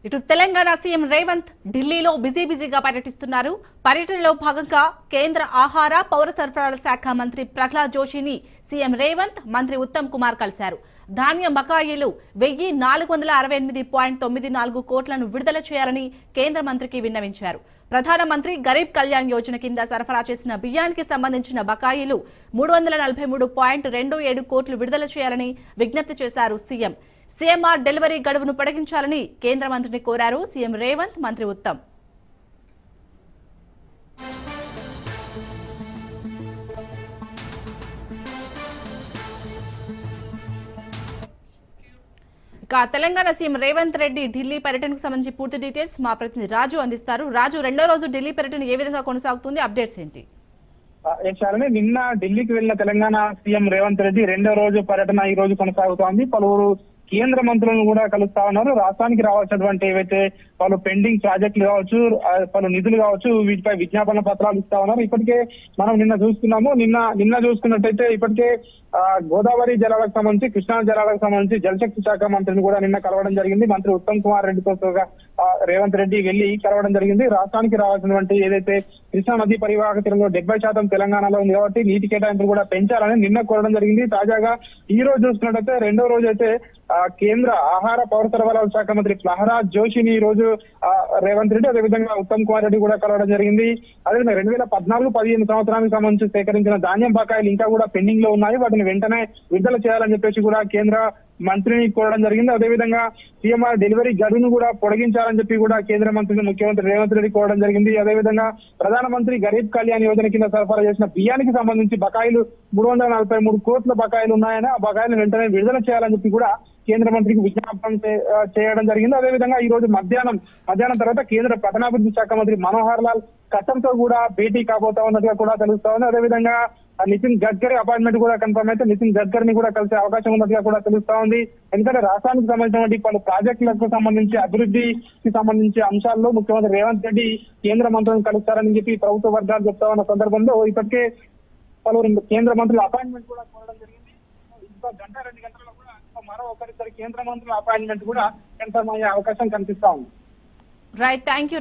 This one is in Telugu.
ఇటు తెలంగాణ సీఎం రేవంత్ ఢిల్లీలో బిజీగా పర్యటిస్తున్నారు. పర్యటనలో భాగంగా కేంద్ర ఆహార పౌర సరఫరాల శాఖ మంత్రి ప్రహ్లాద్ జోషిని సీఎం రేవంత్, మంత్రి ఉత్తమ్ కుమార్ కలిశారు. ధాన్యం బకాయిలు 1468.94 కోట్లను విడుదల చేయాలని కేంద్ర మంత్రికి విన్నవించారు. ప్రధానమంత్రి గరీబ్ కళ్యాణ్ యోజన కింద సరఫరా చేసిన బియ్యానికి సంబంధించిన బకాయిలు 343.27 కోట్లు విడుదల చేయాలని విజ్ఞప్తి చేశారు సీఎం. సీఎంఆర్ డెలివరీ గడువును పొడిగించాలని కేంద్ర మంత్రిని కోరారు సీఎం రేవంత్, మంత్రి ఉత్తమ్. తెలంగాణ సీఎం రేవంత్ రెడ్డి ఢిల్లీ పర్యటనకు సంబంధించి పూర్తి డీటెయిల్స్ మా ప్రతినిధి రాజు అందిస్తారు. రాజు, రెండో రోజు ఢిల్లీ పర్యటన ఏ విధంగా కొనసాగుతుంది? అప్డేట్స్ ఏంటి? నిన్న ఢిల్లీకి వెళ్లిన తెలంగాణ సీఎం రేవంత్ రెడ్డి రెండో రోజు పర్యటన ఈ రోజు కొనసాగుతోంది. పలువురు కేంద్ర మంత్రులను కూడా కలుస్తా ఉన్నారు. రాష్ట్రానికి రావాల్సినటువంటి ఏవైతే పలు పెండింగ్ ప్రాజెక్టులు కావచ్చు, పలు నిధులు కావచ్చు, వీటిపై విజ్ఞాపన పత్రాలు ఇస్తా ఉన్నారు. ఇప్పటికే మనం నిన్న చూస్తున్నాము. నిన్న చూసుకున్నట్టయితే ఇప్పటికే గోదావరి జలాలకు సంబంధించి, కృష్ణా జలాలకు సంబంధించి జలశక్తి శాఖ మంత్రిని కూడా నిన్న కలవడం జరిగింది. మంత్రి ఉత్తమ్ కుమార్ రెడ్డితో రేవంత్ రెడ్డి వెళ్లి కలవడం జరిగింది. రాష్ట్రానికి రావాల్సినటువంటి ఏదైతే కృష్ణా నదీ పరివాహక తీరంలో 70% తెలంగాణలో ఉంది కాబట్టి నీటి కేటాయింపులు కూడా పెంచాలని నిన్న కోరడం జరిగింది. తాజాగా ఈ రోజు చూసుకున్నట్టయితే రెండో రోజు అయితే కేంద్ర ఆహార పౌర సరఫరాల శాఖ మంత్రి ప్రహ్లాద్ జోషిని ఈ రోజు రేవంత్ రెడ్డి, అదేవిధంగా ఉత్తమ్ కుమార్ రెడ్డి కూడా కలవడం జరిగింది. అదేవిధంగా 2014-15 సంవత్సరానికి సంబంధించి సేకరించిన ధాన్యం బకాయిలు ఇంకా కూడా పెండింగ్ లో ఉన్నాయి. వాటిని వెంటనే విడుదల చేయాలని చెప్పేసి కూడా కేంద్ర మంత్రిని కోరడం జరిగింది. అదేవిధంగా సీఎంఆర్ డెలివరీ గడువును కూడా పొడిగించాలని చెప్పి కూడా కేంద్ర మంత్రిని ముఖ్యమంత్రి రేవంత్ రెడ్డి కోరడం జరిగింది. అదేవిధంగా ప్రధానమంత్రి గరీబ్ కళ్యాణ్ యోజన కింద సరఫరా చేసిన బియ్యానికి సంబంధించి బకాయిలు 343 కోట్ల బకాయిలు ఉన్నాయని, ఆ బకాయిలు వెంటనే విడుదల చేయాలని చెప్పి కూడా కేంద్ర మంత్రికి విజ్ఞాపనం చేయడం జరిగింది. అదేవిధంగా ఈ రోజు మధ్యాహ్నం తర్వాత కేంద్ర పట్టణాభివృద్ధి శాఖ మంత్రి మనోహర్ లాల్ ఖట్టంతో కూడా భేటీ కాబోతా ఉన్నట్టుగా కూడా తెలుస్తా ఉంది. అదేవిధంగా నితిన్ గడ్కరీ అపాయింట్మెంట్ కూడా కన్ఫర్మ్ అయితే నితిన్ గడ్కరీని కూడా కలిసే అవకాశం ఉన్నట్టుగా కూడా తెలుస్తా ఉంది. ఎందుకంటే రాష్ట్రానికి సంబంధించినటువంటి పలు ప్రాజెక్టులకు సంబంధించి, అభివృద్ధికి సంబంధించి అంశాల్లో ముఖ్యమంత్రి రేవంత్ రెడ్డి కేంద్ర మంత్రులను కలుస్తారని చెప్పి ప్రభుత్వ వర్గాలు చెప్తా ఉన్న సందర్భంలో ఇప్పటికే పలువురు కేంద్ర మంత్రుల అపాయింట్మెంట్ కూడా కోరడం జరిగింది. ఇంకో గంట 2 గంటల్లో కూడా మరో ఒకరిద్దరు కేంద్ర మంత్రుల అపాయింట్మెంట్ కూడా కన్ఫర్మ్ అయ్యే అవకాశం కనిపిస్తా ఉంది. Right, thank you.